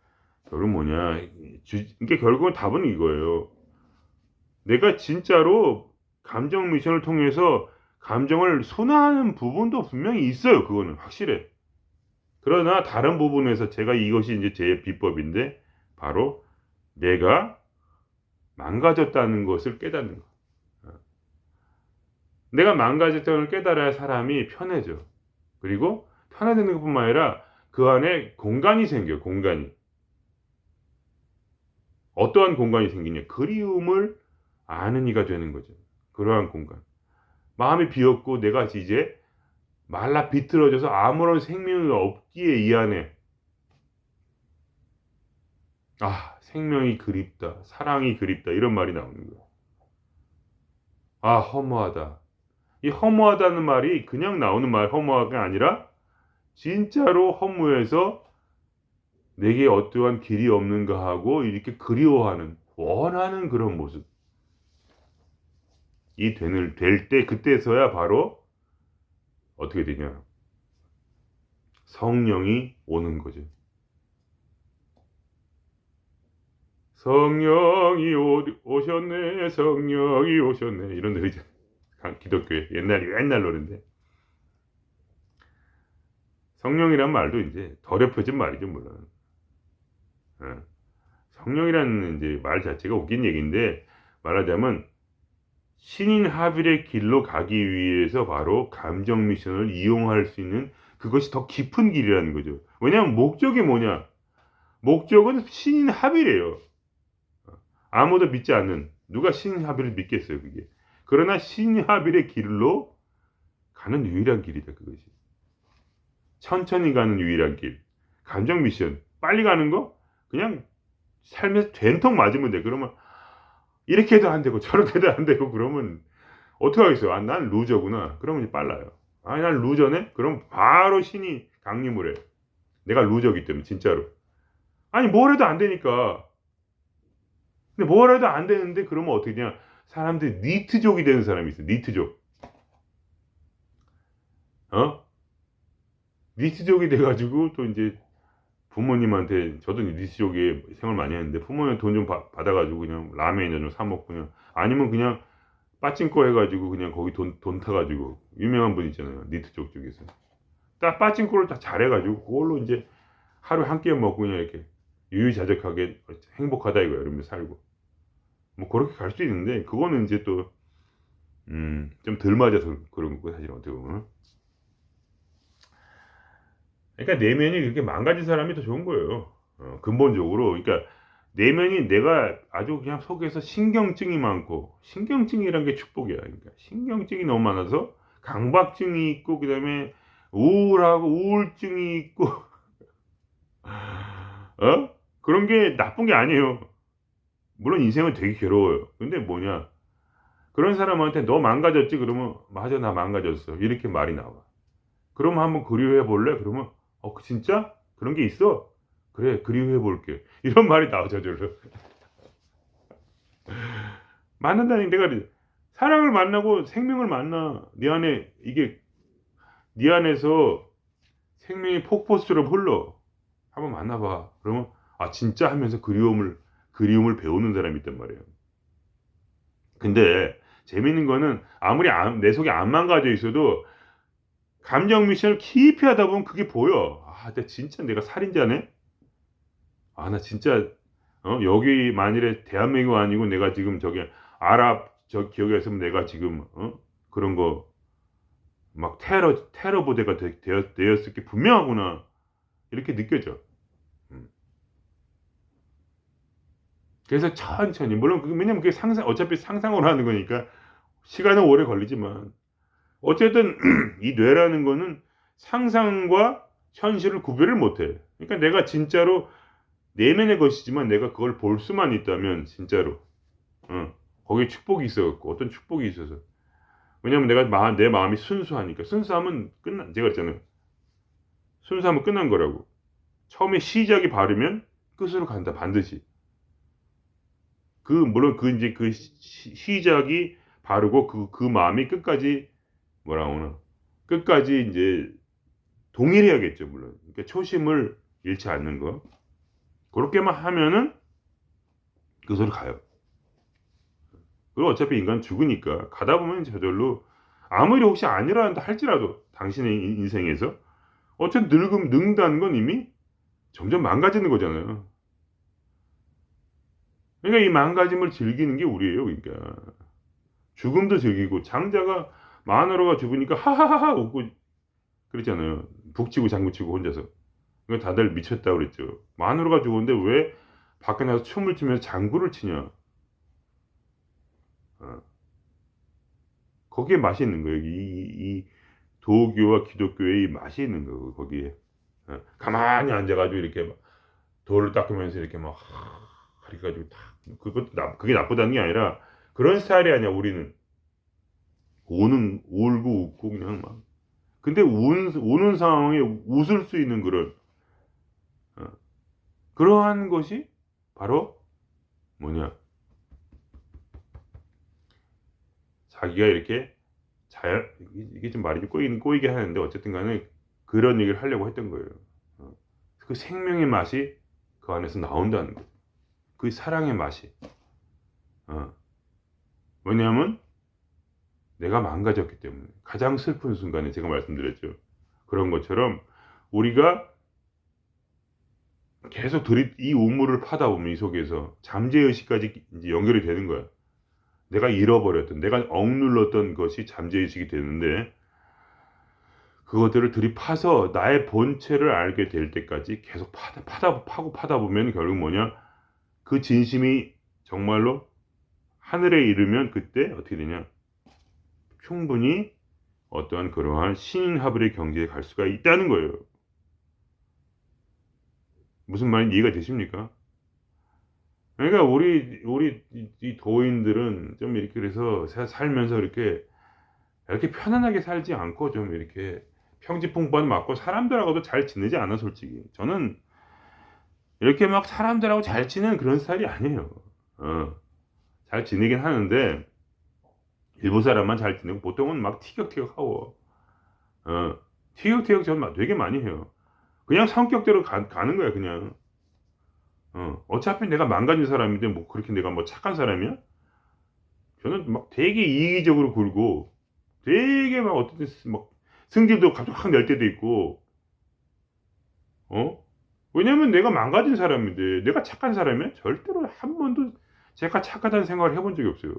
[SPEAKER 1] 결국 뭐냐, 이게 결국은 답은 이거예요. 내가 진짜로 감정 미션을 통해서 감정을 순화하는 부분도 분명히 있어요. 그거는 확실해. 그러나 다른 부분에서 제가, 이것이 이제 제 비법인데, 바로 내가 망가졌다는 것을 깨닫는 거. 내가 망가졌다는 걸 깨달아야 사람이 편해져. 그리고 편해지는 것뿐만 아니라 그 안에 공간이 생겨요. 공간이. 어떠한 공간이 생기냐? 그리움을 아는 이가 되는 거죠. 그러한 공간. 마음이 비었고 내가 이제 말라 비틀어져서 아무런 생명이 없기에 이 안에 생명이 그립다, 사랑이 그립다, 이런 말이 나오는 거예요. 허무하다. 이 허무하다는 말이 그냥 나오는 말, 허무하가 아니라 진짜로 허무해서 내게 어떠한 길이 없는가 하고 이렇게 그리워하는, 원하는 그런 모습. 될 때, 그때서야 바로 어떻게 되냐, 성령이 오는 거죠. 성령이 오셨네, 성령이 오셨네, 이런 노래잖아요. 기독교의 옛날 노래인데, 성령이란 말도 이제 더럽혀진 말이죠, 물론. 성령이라는 이제 말 자체가 웃긴 얘기인데, 말하자면 신인 하빌의 길로 가기 위해서 바로 감정 미션을 이용할 수 있는, 그것이 더 깊은 길이라는 거죠. 왜냐하면 목적이 뭐냐? 목적은 신인 하빌이에요. 아무도 믿지 않는, 누가 신인 하빌을 믿겠어요, 그게. 그러나 신인 하빌의 길로 가는 유일한 길이다, 그것이. 천천히 가는 유일한 길. 감정 미션. 빨리 가는 거? 그냥 삶에서 된통 맞으면 돼. 그러면 이렇게도 안 되고 저렇게도 안 되고 그러면 어떻게 하겠어요? 난 루저구나. 그러면 이제 빨라요. 난 루저네? 그럼 바로 신이 강림을 해. 내가 루저기 때문에, 진짜로. 뭘 해도 안 되니까. 근데 뭘 해도 안 되는데 그러면 어떻게 되냐? 사람들이 니트족이 되는 사람이 있어. 니트족. 니트족이 돼가지고 또 이제 부모님한테, 저도 니트족에 생활 많이 했는데 부모님 돈 좀 받아가지고 그냥 라면이나 좀 사 먹고, 그냥 아니면 그냥 빠찡거 해가지고 그냥 거기 돈 타가지고, 유명한 분 있잖아요, 니트족 쪽에서. 딱 빠찡거를 다 잘해가지고 그걸로 이제 하루에 한 끼 먹고 그냥 이렇게 유유자적하게 행복하다 이거야, 이러면서 살고. 뭐 그렇게 갈 수 있는데, 그거는 이제 또 좀 덜 맞아서 그런 거고, 사실 어떻게 보면. 그러니까 내면이 그렇게 망가진 사람이 더 좋은 거예요. 근본적으로. 그러니까 내면이, 내가 아주 그냥 속에서 신경증이 많고, 신경증이란 게 축복이야. 그러니까 신경증이 너무 많아서 강박증이 있고, 그다음에 우울하고 우울증이 있고, 그런 게 나쁜 게 아니에요. 물론 인생은 되게 괴로워요. 근데 뭐냐? 그런 사람한테 너 망가졌지? 그러면 맞아, 나 망가졌어. 이렇게 말이 나와. 그러면 한번 그리워해 볼래? 그러면 진짜? 그런 게 있어? 그래, 그리워해 볼게. 이런 말이 나와, 저절로. 만난다니, 내가 사랑을 만나고 생명을 만나. 네 안에, 이게 네 안에서 생명이 폭포수처럼 흘러. 한번 만나봐. 그러면 진짜 하면서 그리움을 배우는 사람이 있단 말이에요. 근데 재밌는 거는, 아무리 내 속에 안 망가져 있어도 감정 미션을 깊이 하다 보면 그게 보여. 진짜 내가 살인자네? 나 진짜, 여기 만일에 대한민국 아니고 내가 지금 저기 아랍 저 기억에 있으면 내가 지금, 그런 거 막 테러 부대가 되었을 게 분명하구나. 이렇게 느껴져. 음. 그래서 천천히, 물론 왜냐면 그게 어차피 상상으로 하는 거니까 시간은 오래 걸리지만, 어쨌든 이 뇌라는 거는 상상과 현실을 구별을 못해. 그러니까 내가 진짜로 내면의 것이지만 내가 그걸 볼 수만 있다면, 진짜로 거기에 축복이 있어갖고, 어떤 축복이 있어서. 왜냐면 내 마음이 순수하니까. 순수하면 제가 그랬잖아요, 순수하면 끝난 거라고. 처음에 시작이 바르면 끝으로 간다, 반드시. 물론 이제 시작이 바르고, 그 마음이 끝까지, 뭐라 하나, 끝까지 이제 동일해야겠죠, 물론. 그러니까 초심을 잃지 않는 거. 그렇게만 하면은 그소리 가요. 그리고 어차피 인간 죽으니까 가다 보면 저절로, 아무리 혹시 아니라 할지라도 당신의 인생에서 어쨌든 늙는다는 건 이미 점점 망가지는 거잖아요. 그러니까 이 망가짐을 즐기는 게 우리예요. 그러니까 죽음도 즐기고, 장자가 마누라가 죽으니까 하하하하 웃고 그랬잖아요. 북치고 장구치고 혼자서. 그러니까 다들 미쳤다고 그랬죠. 마누라가 죽었는데 왜 밖에 나서 춤을 추면서 장구를 치냐. 어. 거기에 맛이 있는 거예요. 이 도교와 기독교의 이 맛이 있는 거고, 거기에. 가만히 앉아가지고 이렇게 막 돌을 닦으면서 이렇게 막 이렇게 가지고 딱, 그게 나쁘다는 게 아니라 그런 스타일이 아니야, 우리는. 울고 웃고 그냥 막. 근데 우는 상황에 웃을 수 있는 어, 그러한 것이 바로 뭐냐, 자기가 이렇게 이게 좀 말이 좀 꼬이게 하는데, 어쨌든 간에 그런 얘기를 하려고 했던 거예요. 그 생명의 맛이 그 안에서 나온다는 거예요. 그 사랑의 맛이. 왜냐하면 내가 망가졌기 때문에. 가장 슬픈 순간에 제가 말씀드렸죠. 그런 것처럼 우리가 계속 이 우물을 파다 보면 이 속에서 잠재의식까지 이제 연결이 되는 거야. 내가 잃어버렸던, 내가 억눌렀던 것이 잠재의식이 되는데, 그것들을 들이파서 나의 본체를 알게 될 때까지 계속 파다 보면 결국 뭐냐, 그 진심이 정말로 하늘에 이르면 그때 어떻게 되냐, 충분히 어떠한 그러한 신하블의 경지에 갈 수가 있다는 거예요. 무슨 말인지 이해가 되십니까? 그러니까 우리 이 도인들은 좀 이렇게, 그래서 살면서 이렇게 편안하게 살지 않고 좀 이렇게 평지풍번 맞고 사람들하고도 잘 지내지 않아, 솔직히. 저는 이렇게 막 사람들하고 잘 지내는 그런 스타일이 아니에요. 잘 지내긴 하는데, 일부 사람만 잘 지내고 보통은 막 티격태격하고 티격태격 전 되게 많이 해요. 그냥 성격대로 가는 거야 그냥. 어차피 내가 망가진 사람인데 뭐 그렇게 내가 뭐 착한 사람이야? 저는 막 되게 이기적으로 굴고 되게 막 어떤 때 막 승질도 갑자기 확 낼 때도 있고 어? 왜냐면 내가 망가진 사람인데 내가 착한 사람이야? 절대로 한 번도 제가 착하다는 생각을 해본 적이 없어요.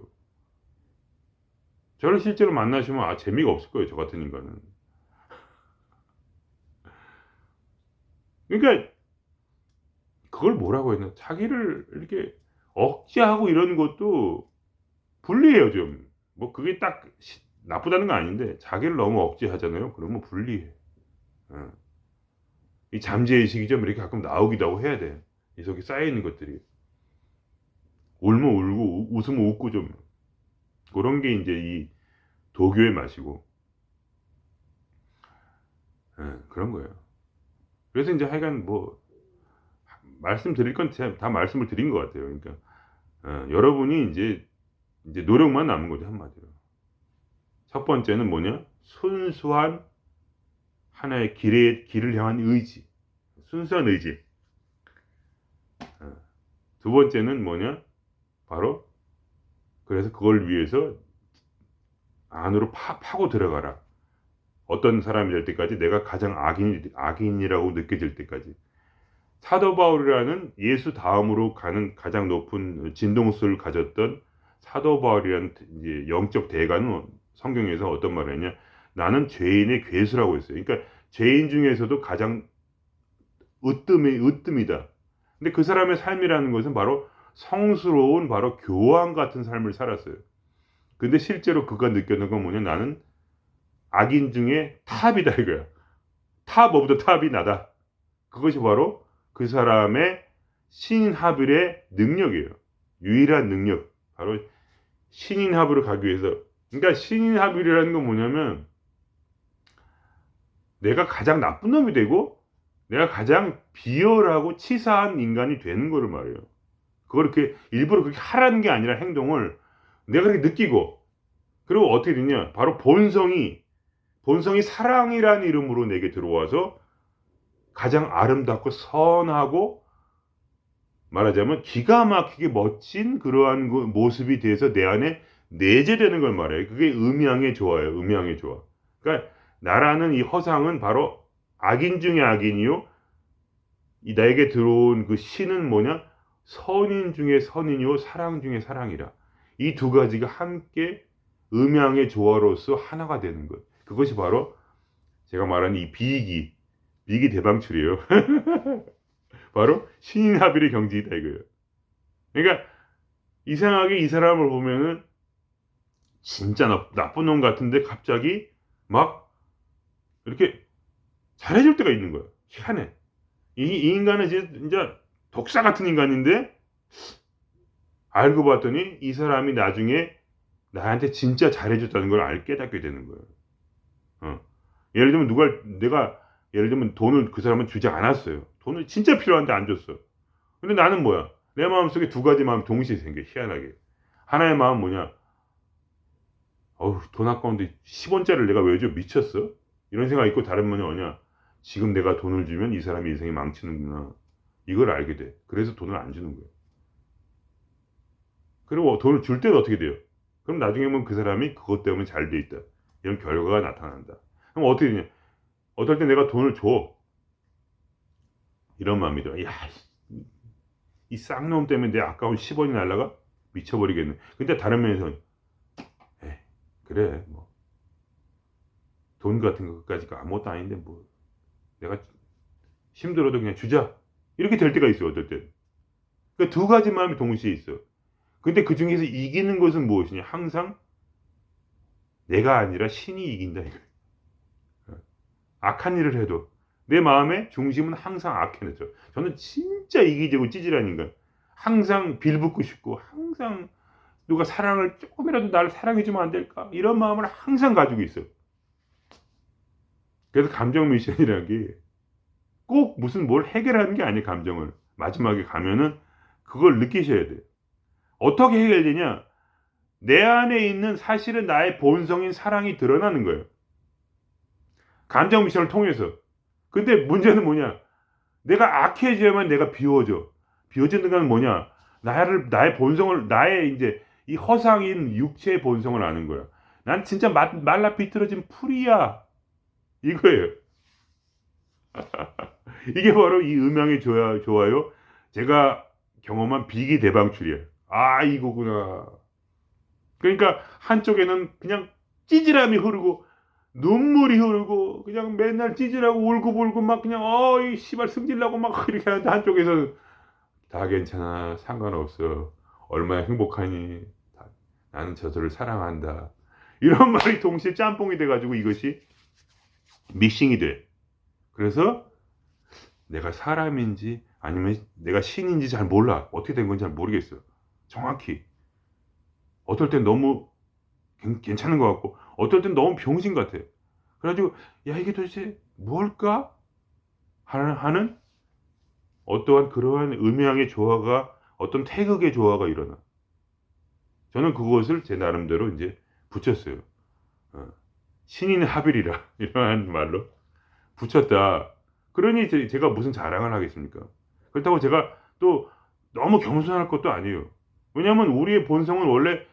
[SPEAKER 1] 저를 실제로 만나시면 재미가 없을 거예요, 저 같은 인간은. 그러니까 그걸 뭐라고 해야 되나? 자기를 이렇게 억제하고 이러는 것도 불리해요, 좀. 뭐 그게 딱 나쁘다는 건 아닌데 자기를 너무 억제하잖아요. 그러면 불리해. 어. 이 잠재의식이 좀 이렇게 가끔 나오기도 하고 해야 돼. 이 속에 쌓여 있는 것들이. 울면 울고 웃으면 웃고 좀 그런 게 인제 이 도교의 맛이고 그런 거예요. 그래서 인제 하여간 뭐 말씀드릴 건 제가 다 말씀을 드린 것 같아요. 그러니까 여러분이 인제 노력만 남은 거죠, 한마디로. 첫 번째는 뭐냐? 순수한 하나의 길을 향한 의지. 순수한 의지. 어. 두 번째는 뭐냐? 바로 그래서 그걸 위해서 안으로 파고 들어가라. 어떤 사람이 될 때까지 내가 가장 악인이라고 느껴질 때까지. 사도 바울이라는 예수 다음으로 가는 가장 높은 진동수를 가졌던 사도 바울이라는 이제 영적 대가는 성경에서 어떤 말을 했냐? 나는 죄인의 괴수라고 했어요. 그러니까 죄인 중에서도 가장 으뜸이다. 근데 그 사람의 삶이라는 것은 바로 성스러운 바로 교황 같은 삶을 살았어요. 근데 실제로 그가 느꼈는 건 뭐냐? 나는 악인 중에 탑이다 이거야. 탑 오브 더 탑이 나다. 그것이 바로 그 사람의 신인 하빌의 능력이에요. 유일한 능력. 바로 신인 하빌을 가기 위해서. 그러니까 신인 하빌이라는 건 뭐냐면 내가 가장 나쁜 놈이 되고 내가 가장 비열하고 치사한 인간이 되는 거를 말해요. 그걸 이렇게 일부러 그렇게 하라는 게 아니라 행동을 내가 그렇게 느끼고 그리고 어떻게 되냐? 바로 본성이 사랑이라는 이름으로 내게 들어와서 가장 아름답고 선하고 말하자면 기가 막히게 멋진 그러한 그 모습이 돼서 내 안에 내재되는 걸 말해요. 그게 음양의 조화예요. 음양의 조화. 그러니까 나라는 이 허상은 바로 악인 중에 악인이요. 이 나에게 들어온 그 신은 뭐냐? 선인 중에 선인이요. 사랑 중에 사랑이라. 이 두 가지가 함께 음양의 조화로서 하나가 되는 것. 그것이 바로 제가 말하는 이 비기 대방출이에요. 바로 신인 합일의 경지이다 이거예요. 그러니까 이상하게 이 사람을 보면은 진짜 나쁜 놈 같은데 갑자기 막 이렇게 잘해줄 때가 있는 거예요. 희한해. 이 인간은 진짜 독사 같은 인간인데 알고 봤더니 이 사람이 나중에 나한테 진짜 잘해줬다는 걸 깨닫게 되는 거예요. 예를 들면 내가 예를 들면 돈을 그 사람은 주지 않았어요. 돈을 진짜 필요한데 안 줬어. 근데 나는 뭐야? 내 마음속에 두 가지 마음이 동시에 생겨. 희한하게. 하나의 마음은 뭐냐? 어우, 돈 아까운데 10원짜리를 내가 왜 줘? 미쳤어? 이런 생각이 있고 다른 면이 뭐냐? 지금 내가 돈을 주면 이 사람의 인생이 망치는구나. 이걸 알게 돼. 그래서 돈을 안 주는 거예요. 그리고 돈을 줄 때는 어떻게 돼요? 그럼 나중에 보면 그 사람이 그것 때문에 잘 돼 있다. 이런 결과가 나타난다. 그럼 어떻게 되냐? 어떨 때 내가 돈을 줘. 이런 마음이 들어. 야, 이 쌍놈 때문에 내 아까운 10원이 날라가? 미쳐버리겠네. 근데 다른 면에서는, 에이, 그래, 뭐. 돈 같은 것까지가 아무것도 아닌데, 뭐. 내가 힘들어도 그냥 주자. 이렇게 될 때가 있어요, 어떨 때. 그러니까 두 가지 마음이 동시에 있어. 근데 그 중에서 이기는 것은 무엇이냐? 항상 내가 아니라 신이 이긴다, 이거예요. 악한 일을 해도 내 마음의 중심은 항상 악해냈죠. 저는 진짜 이기적이고 찌질한 인간. 항상 빌붙고 싶고 항상 누가 사랑을 조금이라도 나를 사랑해주면 안 될까? 이런 마음을 항상 가지고 있어요. 그래서 감정 미션이라는 게 꼭 무슨 뭘 해결하는 게 아니에요. 감정을. 마지막에 가면은 그걸 느끼셔야 돼요. 어떻게 해결되냐? 내 안에 있는 사실은 나의 본성인 사랑이 드러나는 거예요. 감정 미션을 통해서. 근데 문제는 뭐냐? 내가 악해져야만 내가 비워져. 비워지는 건 뭐냐? 나의 본성을, 나의 이제 이 허상인 육체의 본성을 아는 거야. 난 진짜 말라 비틀어진 풀이야. 이거예요. 이게 바로 이 음양의 좋아요. 제가 경험한 비기대방출이에요. 아, 이거구나. 그러니까 한쪽에는 그냥 찌질함이 흐르고 눈물이 흐르고 그냥 맨날 찌질하고 울고불고 막 그냥 이 씨발 승질나고 막 이렇게 하는데, 한쪽에서 다 괜찮아, 상관없어, 얼마나 행복하니, 나는 저들을 사랑한다, 이런 말이 동시에 짬뽕이 돼가지고 이것이 믹싱이 돼. 그래서 내가 사람인지 아니면 내가 신인지 잘 몰라. 어떻게 된 건지 잘 모르겠어. 정확히. 어떨 땐 너무 괜찮은 것 같고 어떨 땐 너무 병신 같아. 그래가지고 야, 이게 도대체 뭘까? 하는 어떠한 그러한 음향의 조화가, 어떤 태극의 조화가 일어나. 저는 그것을 제 나름대로 이제 붙였어요. 신인의 합일이라 이러한 말로 붙였다. 그러니 제가 무슨 자랑을 하겠습니까? 그렇다고 제가 또 너무 겸손할 것도 아니에요. 왜냐하면 우리의 본성은 원래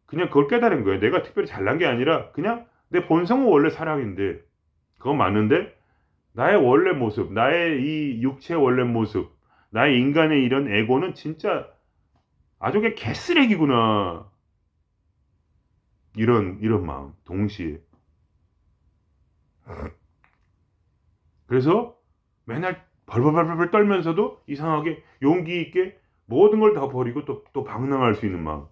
[SPEAKER 1] 그냥 그걸 깨달은 거예요. 내가 특별히 잘난 게 아니라 그냥 내 본성은 원래 사랑인데, 그건 맞는데 나의 원래 모습, 나의 이 육체의 원래 모습, 나의 인간의 이런 에고는 진짜 아주 그냥 개쓰레기구나. 이런 마음 동시에. 그래서 맨날 벌벌벌벌 떨면서도 이상하게 용기 있게 모든 걸 다 버리고 또 방랑할 수 있는 마음.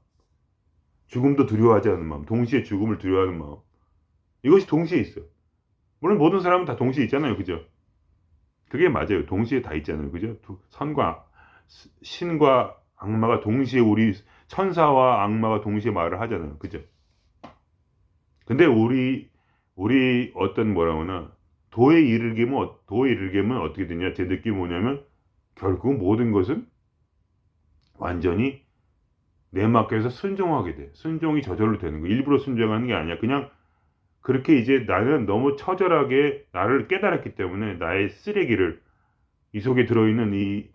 [SPEAKER 1] 죽음도 두려워하지 않는 마음. 동시에 죽음을 두려워하는 마음. 이것이 동시에 있어. 물론 모든 사람은 다 동시에 있잖아요. 그죠? 그게 맞아요. 동시에 다 있잖아요. 그죠? 선과 신과 악마가 동시에, 우리 천사와 악마가 동시에 말을 하잖아요. 그죠? 근데 우리 어떤 뭐라거나 도에 이르게면 어떻게 되냐? 제 느낌이 뭐냐면 결국 모든 것은 완전히 내 맡겨서 순종하게 돼. 순종이 저절로 되는 거. 일부러 순종하는 게 아니야. 그냥 그렇게 이제 나는 너무 처절하게 나를 깨달았기 때문에 나의 쓰레기를, 이 속에 들어있는 이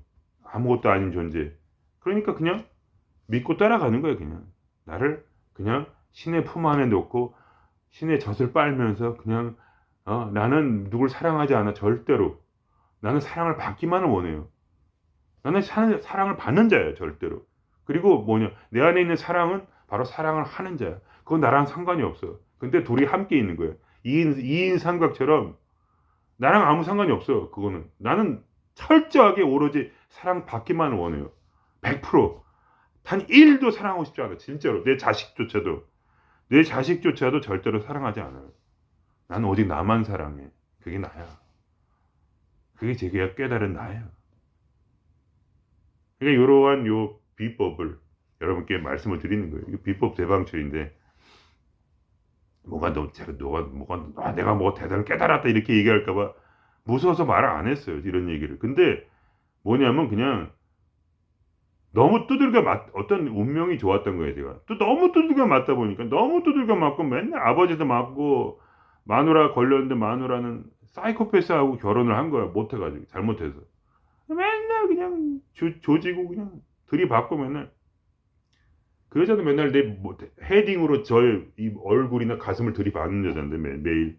[SPEAKER 1] 아무것도 아닌 존재. 그러니까 그냥 믿고 따라가는 거예요. 그냥 나를 그냥 신의 품 안에 놓고 신의 젖을 빨면서 그냥 나는 누굴 사랑하지 않아. 절대로. 나는 사랑을 받기만을 원해요. 나는 사랑을 받는 자예요. 절대로. 그리고 뭐냐, 내 안에 있는 사랑은 바로 사랑을 하는 자야. 그건 나랑 상관이 없어. 근데 둘이 함께 있는 거예요. 2인 삼각처럼 나랑 아무 상관이 없어. 그거는 나는 철저하게 오로지 사랑 받기만 원해요. 100%. 단 1도 사랑하고 싶지 않아. 진짜로. 내 자식조차도 절대로 사랑하지 않아요. 나는 오직 나만 사랑해. 그게 나야. 그게 제가 깨달은 나야. 그러니까 이러한 요 비법을 여러분께 말씀을 드리는 거예요. 이 비법 대방출인데, 내가 뭐 대단히 깨달았다 이렇게 얘기할까봐 무서워서 말을 안 했어요. 이런 얘기를. 근데 뭐냐면 그냥 너무 어떤 운명이 좋았던 거예요. 제가 또 너무 두들겨 맞다 보니까, 너무 두들겨 맞고 맨날 아버지도 맞고, 마누라 걸렸는데 마누라는 사이코패스하고 결혼을 한 거야. 못해가지고, 잘못해서. 맨날 그냥 조지고 그냥 들이받고, 맨날 그 여자도 맨날 헤딩으로 저의 이 얼굴이나 가슴을 들이받는 여자인데 매일.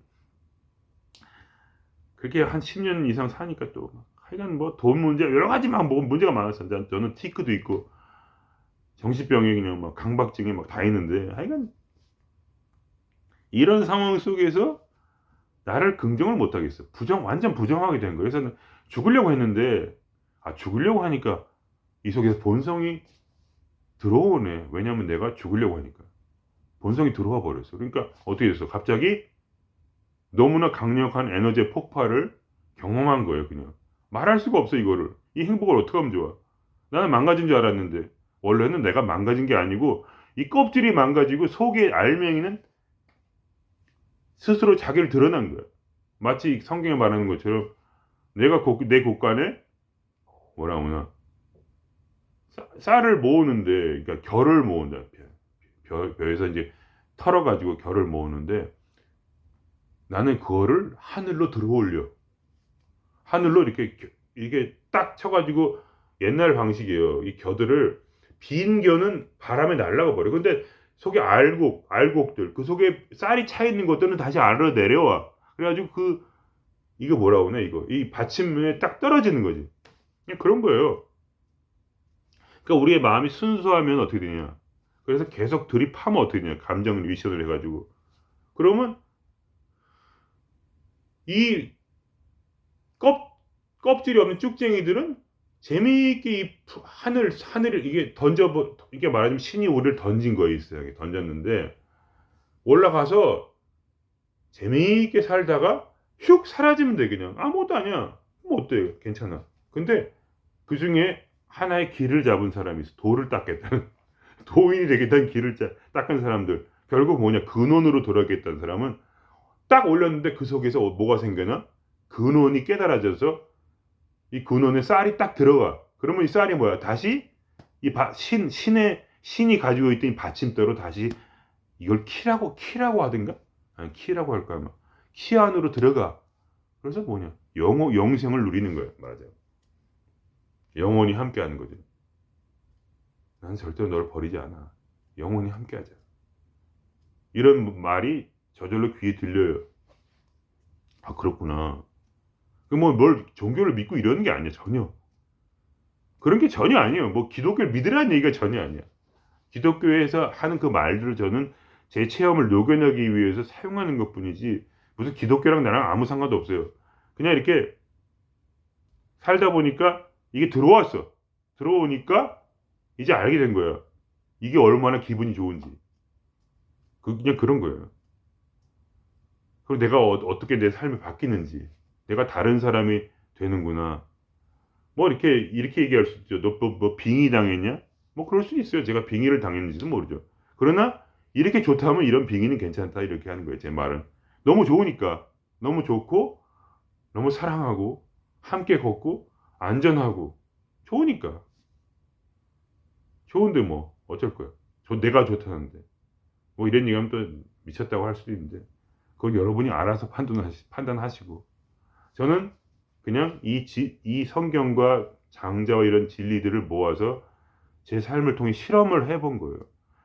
[SPEAKER 1] 그렇게 한 10년 이상 사니까 또 하여간 뭐 돈 문제 여러 가지 막 뭐 문제가 많았어요. 저는 티크도 있고 정신병에 그냥 막 강박증에 막 다 있는데, 하여간 이런 상황 속에서 나를 긍정을 못 하겠어. 완전 부정하게 된 거예요. 그래서 죽으려고 했는데, 죽으려고 하니까 이 속에서 본성이 들어오네. 왜냐면 내가 죽으려고 하니까 본성이 들어와 버렸어. 그러니까 어떻게 됐어? 갑자기 너무나 강력한 에너지의 폭발을 경험한 거예요. 그냥 말할 수가 없어. 이거를, 이 행복을 어떻게 하면 좋아. 나는 망가진 줄 알았는데 원래는 내가 망가진 게 아니고 이 껍질이 망가지고 속의 알맹이는 스스로 자기를 드러난 거야. 마치 성경에 말하는 것처럼 내가 내 곳간에 뭐라 하나 쌀을 모으는데, 그러니까 결을 모은다. 벼에서 이제 털어가지고 결을 모으는데 나는 그거를 하늘로 들어올려. 하늘로 이렇게 이게 딱 쳐가지고 옛날 방식이에요. 이 겨들을 빈 겨는 바람에 날아가 버려. 근데 속에 알곡들 그 속에 쌀이 차 있는 것들은 다시 아래로 내려와. 그래가지고 이거 뭐라고 하냐 이거 이 받침에 딱 떨어지는 거지. 그냥 그런 거예요. 그러니까 우리의 마음이 순수하면 어떻게 되냐. 그래서 계속 들이파면 어떻게 되냐. 감정 리액션을 해가지고. 그러면 이 껍질이 없는 쭉쟁이들은 재미있게 이 하늘을 이게 이게 말하자면 신이 우리를 던진 거예요. 이 세상에 던졌는데 올라가서 재미있게 살다가 휙 사라지면 돼. 그냥 아무것도 아니야. 뭐 어때? 괜찮아. 근데 그 중에 하나의 길을 잡은 사람이 있어. 도를 닦겠다는 도인이 되겠다는 길을 닦은 사람들. 결국 뭐냐? 근원으로 돌아가겠다는 사람은 딱 올렸는데 그 속에서 뭐가 생겨나? 근원이 깨달아져서 이 근원에 쌀이 딱 들어가. 그러면 이 쌀이 뭐야? 다시 이 신이 가지고 있던 이 받침대로 다시 이걸 키라고 하든가? 아니, 키라고 할까? 아마. 키 안으로 들어가. 그래서 뭐냐? 영생을 누리는 거야. 맞아. 영원히 함께 하는 거죠. 난 절대로 너를 버리지 않아. 영원히 함께 하자. 이런 말이 저절로 귀에 들려요. 아, 그렇구나. 뭘 종교를 믿고 이러는 게 아니야. 전혀. 그런 게 전혀 아니에요. 뭐 기독교를 믿으라는 얘기가 전혀 아니야. 기독교에서 하는 그 말들을 저는 제 체험을 녹여내기 위해서 사용하는 것 뿐이지 무슨 기독교랑 나랑 아무 상관도 없어요. 그냥 이렇게 살다 보니까 이게 들어왔어. 들어오니까 이제 알게 된 거야. 이게 얼마나 기분이 좋은지. 그냥 그런 거예요. 그리고 내가 어떻게 내 삶이 바뀌는지. 내가 다른 사람이 되는구나. 뭐 이렇게 얘기할 수 있죠. 너 뭐 빙의 당했냐? 뭐 그럴 수 있어요. 제가 빙의를 당했는지도 모르죠. 그러나 이렇게 좋다면 이런 빙의는 괜찮다 이렇게 하는 거예요. 제 말은 너무 좋으니까 너무 좋고 너무 사랑하고 함께 걷고 안전하고 좋으니까 좋은데 뭐 어쩔 거야. 내가 좋다는데 뭐 이런 얘기하면 또 미쳤다고 할 수도 있는데 그건 여러분이 알아서 판단하시고 저는 그냥 이 성경과 장자와 이런 진리들을 모아서 제 삶을 통해 실험을 해본 거예요.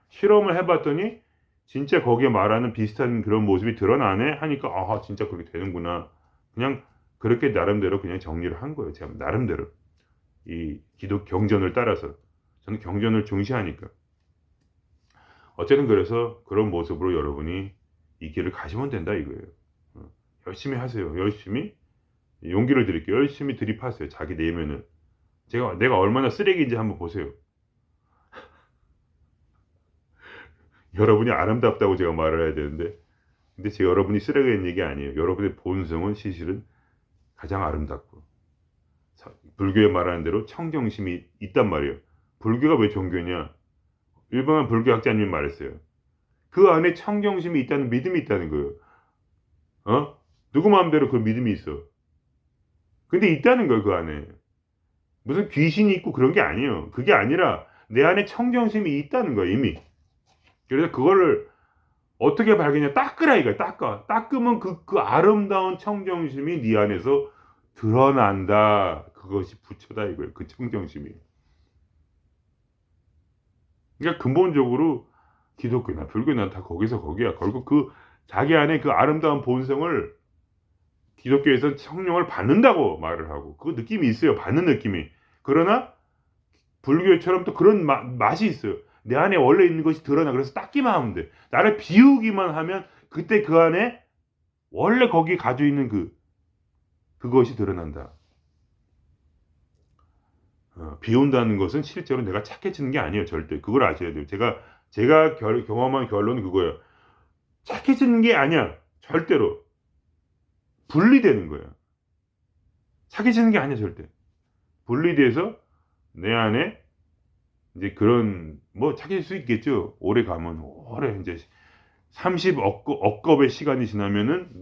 [SPEAKER 1] 실험을 해봤더니 진짜 거기에 말하는 비슷한 그런 모습이 드러나네 하니까 아 진짜 그렇게 되는구나. 그냥 그렇게 나름대로 그냥 정리를 한 거예요. 제가 나름대로 이 기독 경전을 따라서 저는 경전을 중시하니까 어쨌든 그래서 그런 모습으로 여러분이 이 길을 가시면 된다 이거예요. 열심히 하세요. 열심히 용기를 드릴게요. 열심히 들이파세요. 자기 내면을. 내가 얼마나 쓰레기인지 한번 보세요. 여러분이 아름답다고 제가 말을 해야 되는데 근데 여러분이 쓰레기인 얘기 아니에요. 여러분의 본성은 사실은 가장 아름답고 불교에 말하는 대로 청정심이 있단 말이에요. 불교가 왜 종교냐? 일본한 불교학자님이 말했어요. 그 안에 청정심이 있다는 믿음이 있다는 거예요. 누구 마음대로 그 믿음이 있어. 근데 있다는 거예요, 그 안에. 무슨 귀신이 있고 그런 게 아니에요. 그게 아니라 내 안에 청정심이 있다는 거예요, 이미. 그래서 그거를 어떻게 발견해? 닦으라 이거야, 닦아. 닦으면 그 아름다운 청정심이 네 안에서 드러난다. 그것이 부처다 이거예요, 그 청정심이. 그러니까 근본적으로 기독교나 불교나 다 거기서 거기야. 결국 자기 안에 그 아름다운 본성을 기독교에서는 성령을 받는다고 말을 하고 그 느낌이 있어요. 받는 느낌이. 그러나 불교처럼 또 그런 맛이 있어요. 내 안에 원래 있는 것이 드러나. 그래서 닦기만 하면 돼. 나를 비우기만 하면 그때 그 안에 원래 거기 가지고 있는 그것이 드러난다. 비운다는 것은 실제로 내가 착해지는 게 아니에요. 절대. 그걸 아셔야 돼요. 제가 경험한 결론은 그거예요. 착해지는 게 아니야. 절대로. 분리되는 거예요. 착해지는 게 아니야. 절대. 분리돼서 내 안에 이제 그런 뭐 착해질 수 있겠죠. 오래 가면 오래 이제 30억겁의 시간이 지나면은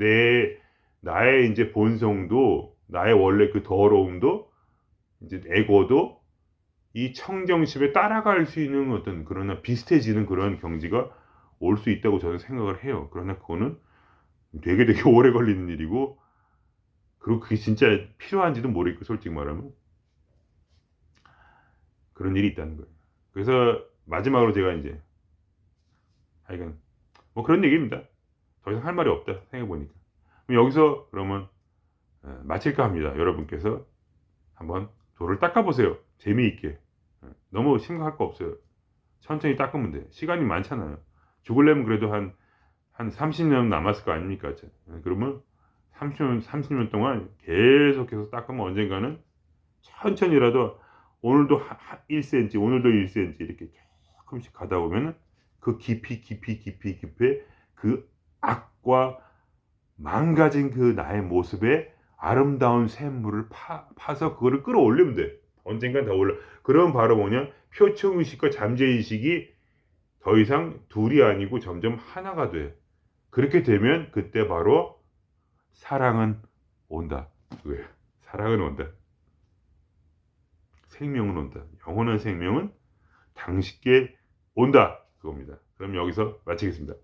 [SPEAKER 1] 나의 이제 본성도 나의 원래 그 더러움도 이제 에고도 이 청정심에 따라갈 수 있는 어떤 그러나 비슷해지는 그런 경지가 올 수 있다고 저는 생각을 해요. 그러나 그거는 되게 오래 걸리는 일이고, 그리고 그게 진짜 필요한지도 모르겠고, 솔직히 말하면 그런 일이 있다는 거예요. 그래서 마지막으로 제가 이제 하여간 뭐 그런 얘기입니다. 더 이상 할 말이 없다 생각해 보니까. 그럼 여기서 그러면 마칠까 합니다. 여러분께서 한번 돌을 닦아 보세요. 재미있게. 너무 심각할 거 없어요. 천천히 닦으면 돼. 시간이 많잖아요. 죽으려면 그래도 한 30년 남았을 거 아닙니까? 그러면 30년 동안 계속해서 닦으면 언젠가는 천천히라도, 오늘도 1cm, 오늘도 1cm 이렇게 조금씩 가다 보면은 그 깊이 그 악과 망가진 그 나의 모습에 아름다운 샘물을 파서 그거를 끌어올리면 돼. 언젠간 다 올라. 그럼 바로 뭐냐? 표층의식과 잠재의식이 더 이상 둘이 아니고 점점 하나가 돼. 그렇게 되면 그때 바로 사랑은 온다. 왜? 사랑은 온다. 생명은 온다. 영원한 생명은 당신께 온다. 그겁니다. 그럼 여기서 마치겠습니다.